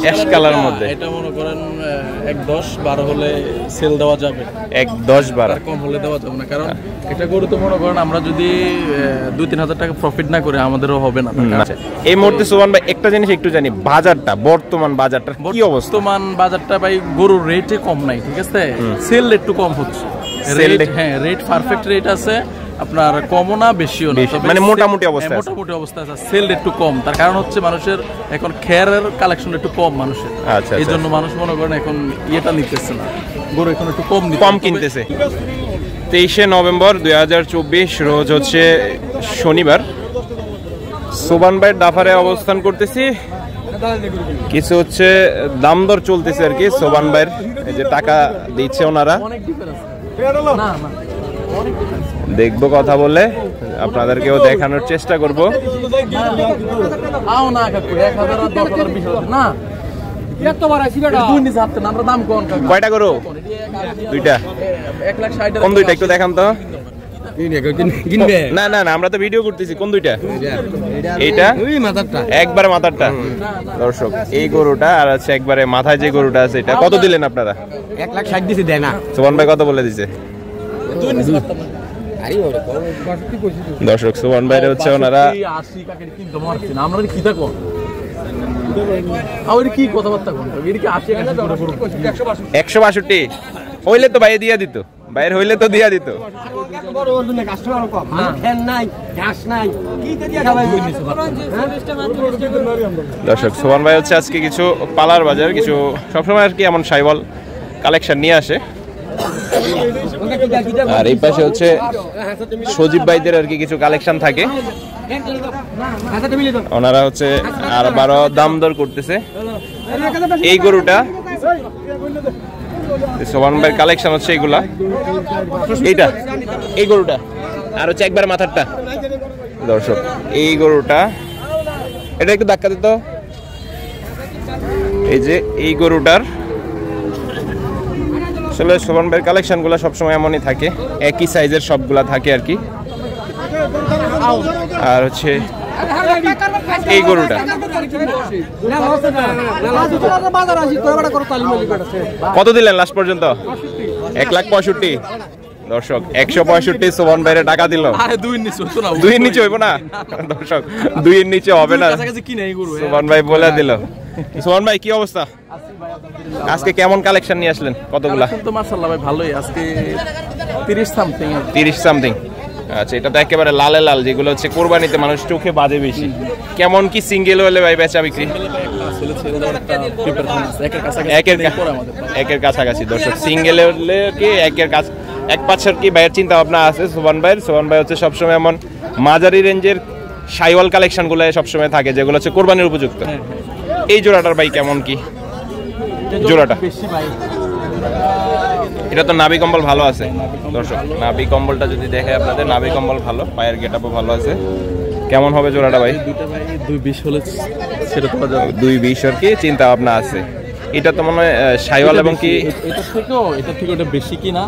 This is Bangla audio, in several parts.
অ্যাশ কালার মধ্যে। এটা মনে করেন 1-10-12 হলে সেল দেওয়া যাবে, 1-10-12 কম হলে দেওয়া যাবে না, কারণ এটা গরু তো মনে করেন আমরা যদি 2-3 হাজার টাকা প্রফিট না করে আমাদেরও হবে না। এই মুহূর্তে সুবহান ভাই একটা জিনিস একটু জানি, বাজারটা বর্তমান বাজারটা কি অবস্থা? বর্তমান বাজারটা ভাই গরুর রেটে কম নাই, ঠিক আছে, সেল একটু কম হচ্ছে। হ্যাঁ, রেট পারফেক্ট রেট আছে, আপনার কমও না বেশিও না, মানে মোটামুটি অবস্থা আছে। মোটামুটি অবস্থা আছে, সেল একটু কম। তার কারণ হচ্ছে মানুষের এখন খেয়ারের কালেকশন একটু কম মানুষের, এই জন্য মানুষ মনে করেন এখন ইয়েটা নিতেছে না, গরু এখন একটু কম কিনতেছে। 23শে নভেম্বর 2024 রোজ হচ্ছে শনিবার। সুবহান ভাই ডাফারে অবস্থান করতেছি, কিছু হচ্ছে দাম দর চলতেছে আর কি। সুবহান ভাইয়ের এই যে টাকা দিচ্ছে ওনারা, দেখবো কথা বলে আপনাদেরকেও দেখানোর চেষ্টা করবো। কয়টা করো? দুইটা। কোন দুইটা একটু দেখান তো। না না না, আমরা তো ভিডিও করতেছি। কোন দুইটা? এইটা একবারে মাথারটা। দর্শক এই গরুটা আর আছে একবারে মাথায় যে গরুটা আছে, এটা কত দিলেন আপনারা? 1,60,000 দিছি, দেয় না। সুবহান ভাই কত বলে দিছে? দর্শক সুবহান ভাই হচ্ছে ওনারা 162 হইলে তো ভাই দিয়া দিত, বাইরে হইলে তো দিয়া দিত। দর্শক সুবহান ভাই হচ্ছে আজকে কিছু পালার বাজার, কিছু সবসময় আর কি এমন সাইবল কালেকশন নিয়ে আসে। আর এই পাশে হচ্ছে সজীব ভাইদের আর কি কিছু কালেকশন থাকে, ওনারা হচ্ছে আর 12 দাম দর করতেছে। এই গরুটা সুবহান ভাইয়ের কালেকশন হচ্ছে এইগুলা, এইটা এই গরুটা আর হচ্ছে একবার মাথারটা। দর্শক এই গরুটা, এটা একটু ধাক্কা দিত। এই যে এই গরুটার আসলে সুবহান ভাইয়ের কালেকশন গুলা সবসময় এমনই থাকে, একই সাইজের সবগুলা থাকে আর কি। আর হচ্ছে এই গরুটা কত দিলেন লাস্ট পর্যন্ত? 1,65,000। দর্শক 165 সুবহান ভাইয়ের টাকা দিল। দুইয়ের নিচে হইব না দর্শক, দুইয়ের নিচে হবে না, সুবহান ভাই বলে দিল। সুবহান ভাই কি অবস্থা? আজকে কেমন কালেকশন নিয়ে আসলেন? কতগুলা? তো মাশাআল্লাহ ভাই ভালোই, আজকে 30 সামথিং। আচ্ছা, এটা তো একেবারে লালে লাল, যেগুলো হচ্ছে কোরবানিতে মানুষ চোখে বাজে বেশি। কেমন কি সিঙ্গেল হলে ভাই বেচা বিক্রি? একের কাছাকাছি। দর্শক সিঙ্গেল হলে কি এক পাঁচের কি ভাইয়ের চিন্তা ভাবনা আছে সুবহান ভাইয়ের। সুবহান ভাই হচ্ছে সবসময় এমন মাঝারি রেঞ্জের সাইওয়াল কালেকশন গুলো সবসময় থাকে, যেগুলো হচ্ছে কোরবানির উপযুক্ত। এই জোড়াটার ভাই কেমন কি জোড়াটা? এটা তো নাভি কম্বল ভালো আছে। দর্শক নাভি কম্বলটা যদি দেখে আপনাদের, নাভি কম্বল ভালো, পায়ের গেটআপও ভালো আছে। কেমন হবে জোড়াটা ভাই? 220 হলে সেটা তো 220 আর কি চিন্তা ভাবনা আছে। এটা তো মনে হয় সাইওয়াল এবং কি এটা থেকে ওটা বেশি কিনা,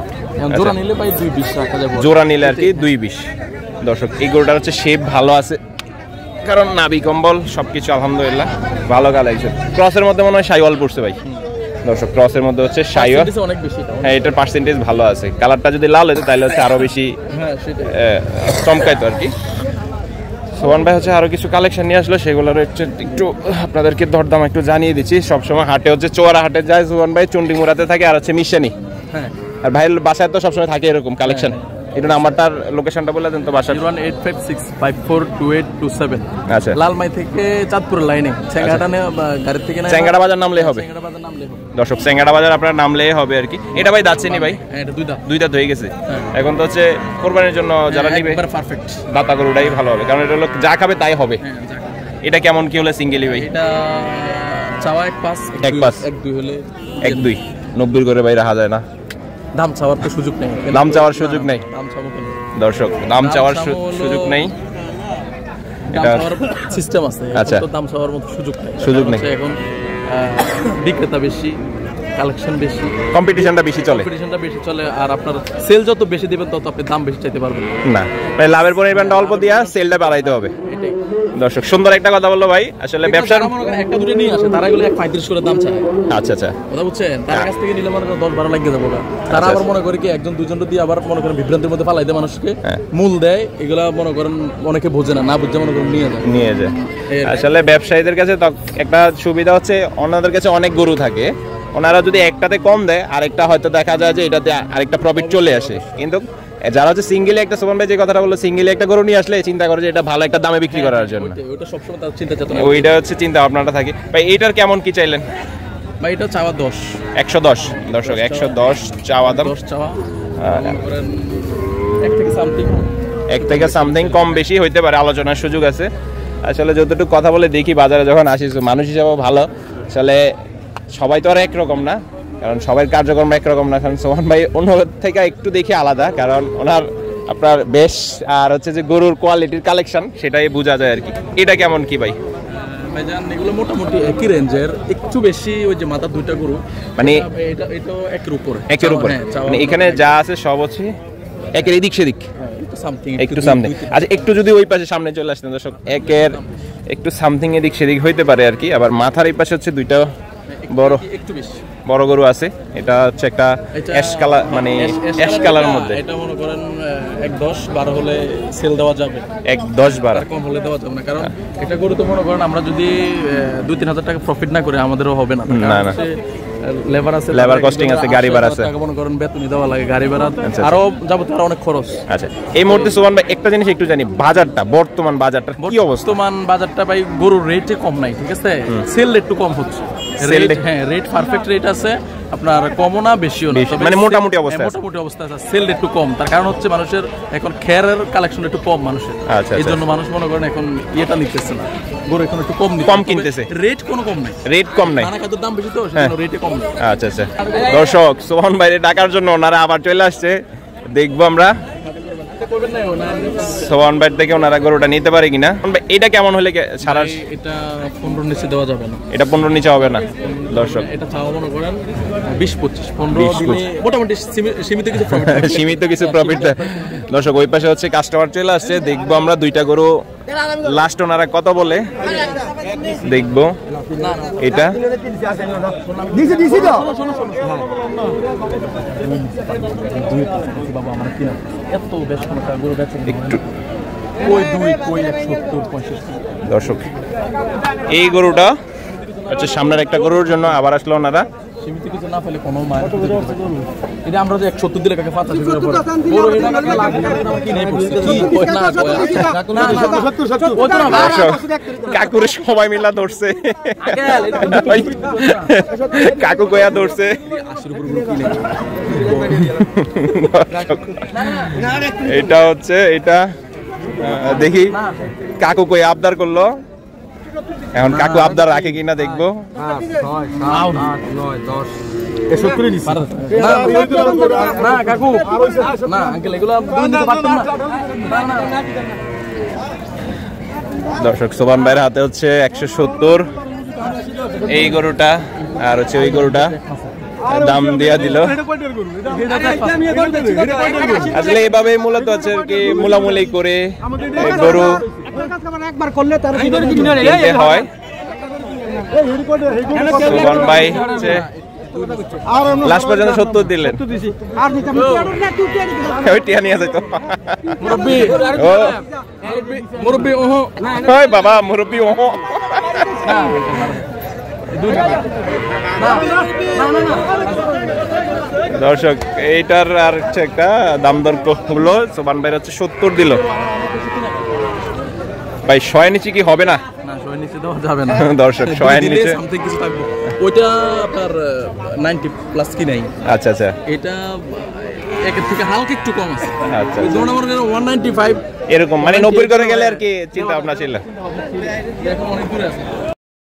জোড়া নিলে ভাই 220 রাখা যাবে, জোড়া নিলে আর কি 220। দর্শক এই গরুটার হচ্ছে শেপ ভালো আছে, কারণ নাভি কম্বল সবকিছু আলহামদুলিল্লাহ ভালো কালেকশন। ক্রসের মধ্যে মনে হয় সাইওয়াল পড়ছে ভাই। দর্শক ক্রসের মধ্যে হচ্ছে সাইওয়াল অনেক বেশি, হ্যাঁ এটার পার্সেন্টেজ ভালো আছে। কালারটা যদি লাল হতো তাহলে হচ্ছে আরো বেশি চমকাইতো আর কি। সুবহান ভাই হচ্ছে আরো কিছু কালেকশন নিয়ে আসলো, সেগুলোর একটু আপনাদেরকে দরদাম একটু জানিয়ে দিচ্ছি। সবসময় হাটে হচ্ছে চোয়ারা হাটে যায় সুবহান ভাই, চন্ডিমুড়াতে থাকে, আর হচ্ছে মিশানি। আর ভাইয়ের বাসায় তো সবসময় থাকে এরকম কালেকশন। এটা নাম্বারটার লোকেশনটা বলে দেন তো বাসার। 01856542827। আচ্ছা, লালমাই থেকে চাঁদপুর লাইনে চেঙ্গাড়া গাড়ি থেকে চেঙ্গাড়া বাজার নামলেই হবে। দর্শক চেঙ্গাড়া বাজার আপনার নামলেই হবে আর কি। এটা ভাই দাঁতছেনি ভাই? এটা দুই দাঁত হয়ে গেছে। এখন তো হচ্ছে কোরবানির জন্য যারা নিবে পারফেক্ট দাতা গরুটাই ভালো হবে, কারণ এটা হলো যা খাবে তাই হবে। এটা কেমন কি হলে সিঙ্গেলি ভাই? এটা চাওয়া 1.5 1.2 হলে 1.2 90 করে ভাই রাখা যায় না। দাম চাওয়ার তো সুযোগ নেই, দাম চাওয়ার সুযোগ নেই। দর্শক দাম চাওয়ার সুযোগ নেই, এটা সিস্টেম আছে। আচ্ছা, তো দাম চাওয়ার মতো সুযোগ নেই। এখন বিক্রেতা বেশি, কালেকশন বেশি, কম্পিটিশনটা বেশি চলে। আর আপনার সেল যত বেশি দিবেন তত আপনি দাম বেশি চাইতে পারবেন না। ভাই লাভের পরিমাণটা অল্প দিয়া সেলটা বাড়াইতে হবে। দর্শক সুন্দর একটা কথা বললো ভাই, আসলে ব্যবসার একটা দুটো নিয়ে আসে তারা এগুলো 35 করে দাম চায়। আচ্ছা আচ্ছা, কথা বুঝছেন, তার কাছ থেকে নিলে মনে করেন 10-12 লাখ দিয়ে যাবো। তারা আবার মনে করে কি একজন দুইজন দিয়ে আবার মনে করেন বিভ্রান্তির মধ্যে ফালাই দেয় মানুষকে, মূল দেয়, এগুলা মনে করেন অনেকে বোঝে না, বুঝে মনে করেন নিয়ে যায়। আসলে ব্যবসায়ীদের কাছে একটা সুবিধা হচ্ছে, ওনাদের কাছে অনেক গরু থাকে, ওনারা যদি একটাতে কম দেয় আরেকটা হয়তো দেখা যায় যে এটাতে আরেকটা প্রফিট চলে আসে। কিন্তু যারা হচ্ছে সিঙ্গেলি একটা, সুমন ভাই যে কথাটা বললো, সিঙ্গেলি একটা গরু নিয়ে আসলে চিন্তা করে যে এটা ভালো একটা দামে বিক্রি করার জন্য, ওইটা সবসময় তার চিন্তা চেতনা, ওইটা হচ্ছে চিন্তা ভাবনাটা থাকে। ভাই এইটার কেমন কি চাইলেন? ভাই এটা চাওয়া 10, 110 দর্শক, 110 চাওয়া দাম, 10 চাওয়া, এক থেকে সামথিং কম বেশি হইতে পারে, আলোচনার সুযোগ আছে। আসলে যতটুকু কথা বলে দেখি বাজারে যখন আসি, মানুষ হিসাবে ভালো, আসলে সবাই তো আর একরকম না, কারণ সবার কার্যক্রম একরকম না। কারণ সোহান ভাই অন্য থেকে একটু দেখি আলাদা, কারণ ওনার আপনার বেশ আর হচ্ছে যে গরুর কোয়ালিটির কালেকশন সেটাই বোঝা যায় আর কি। এটা কেমন কি ভাই? ভাইজান এগুলো মোটামুটি একই রেঞ্জের, একটু বেশি ওই যে মাথা দুইটা গরু, মানে এটা একের উপরে মানে এখানে যা আছে সব হচ্ছে একের এদিক সেদিক, একটু সামথিং। আচ্ছা একটু যদি ওই পাশে সামনে চলে আসতেন দর্শক, একের একটু সামথিং এদিক সেদিক হইতে পারে আর কি। আবার মাথার এই পাশে হচ্ছে দুইটা বড় একটু বেশি বড় গরু আছে, এটা হচ্ছে একটা অ্যাশ কালার, মানে অ্যাশ কালার মধ্যে। এটা মনে করেন 1-10-12 হলে সেল দেওয়া যাবে, 1-10-12 কম হলে দেওয়া যাবে না, কারণ এটা গরু তো মনে করেন আমরা যদি 2-3 হাজার টাকা প্রফিট না করে আমাদেরও হবে না। না লেবার আছে, লেবার কস্টিং আছে, গাড়ি ভাড়া আছে, মনে করেন বেতন দেওয়া লাগে, গাড়ি ভাড়া আরো যাবতীয় আরো অনেক খরচ। আচ্ছা এই মুহূর্তে সুমন ভাই একটা জিনিস একটু জানি, বাজারটা বর্তমান বাজারটা কি অবস্থা? বর্তমান বাজারটা ভাই গরুর রেটে কম নাই, ঠিক আছে, সেল একটু কম হচ্ছে, হ্যাঁ রেট পারফেক্ট রেট আছে আপনার, কমও না বেশিও না, মানে মোটামুটি অবস্থা আছে, সেল একটু কম। তার কারণ হচ্ছে মানুষের এখন খেয়ারের কালেকশন একটু কম মানুষের, এই জন্য মানুষ মনে করেন এখন ইয়েটা নিতেছে না, গরু এখন একটু কম কিনতেছে, রেট কোনো কম নাই, খাদ্যের দাম বেশি তো সেজন্য রেটে কম নাই। আচ্ছা দর্শক সোহান ভাইরে ডাকার জন্য ওনারা আবার চলে আসছে, দেখবো আমরা সোহান ভাই থেকে ওনারা গরুটা নিতে পারে কিনা। এটা কেমন হলে সারা? এটা 15 নিচে দেওয়া যাবে না, এটা 15 নিচে হবে না দর্শক, এটা চাওয়া মনে করেন 20-25, 15 দিলে মোটামুটি সীমিত কিছু প্রফিট দর্শক। ওই পাশে হচ্ছে কাস্টমার চলে আসছে, দেখবো আমরা দুইটা গরু লাস্ট ওনারা কত বলে, দেখবো এটা দর্শক। এই গরুটা হচ্ছে সামনের একটা গরুর জন্য আবার আসলো ওনারা, সীমিত কিছু না পেলে কোনো এটা আমরা যে 170 দিলে কাকে 85 করে কাকুরে সবাই মিলা ধরছে, কাকু গয়া ধরছে। এটা হচ্ছে এটা দেখি কাকু কই আবদার করলো, এখন কাকু আবদার রাখে কিনা দেখবো। দর্শক সোবান ভাইয়ের হাতে হচ্ছে 170 এই গরুটা, আর হচ্ছে ওই গরুটা দাম দিয়া দিল। আসলে এইভাবে মূলত হচ্ছে কি মূলামূলি করে গরু কিনতে হয়। সোবান ভাই হচ্ছে লাস্ট পর্যন্ত 70 দিলেন, বাবা মুরব্বী ওহো দর্শক। এইটার আর একটা দাম দর হলো, সোবান ভাই হচ্ছে 70 দিল। ভাই 100 নিচে কি হবে না? দর্শক 100 নিচে ওইটা আপনার 90 প্লাস কি নাই। আচ্ছা আচ্ছা, এটা একের থেকে হালকা একটু কম আছে। আচ্ছা, 195 এরকম, মানে 90 করে গেলে আর কি চিন্তা ভাবনা ছিল। এখন অনেক দূরে আছে।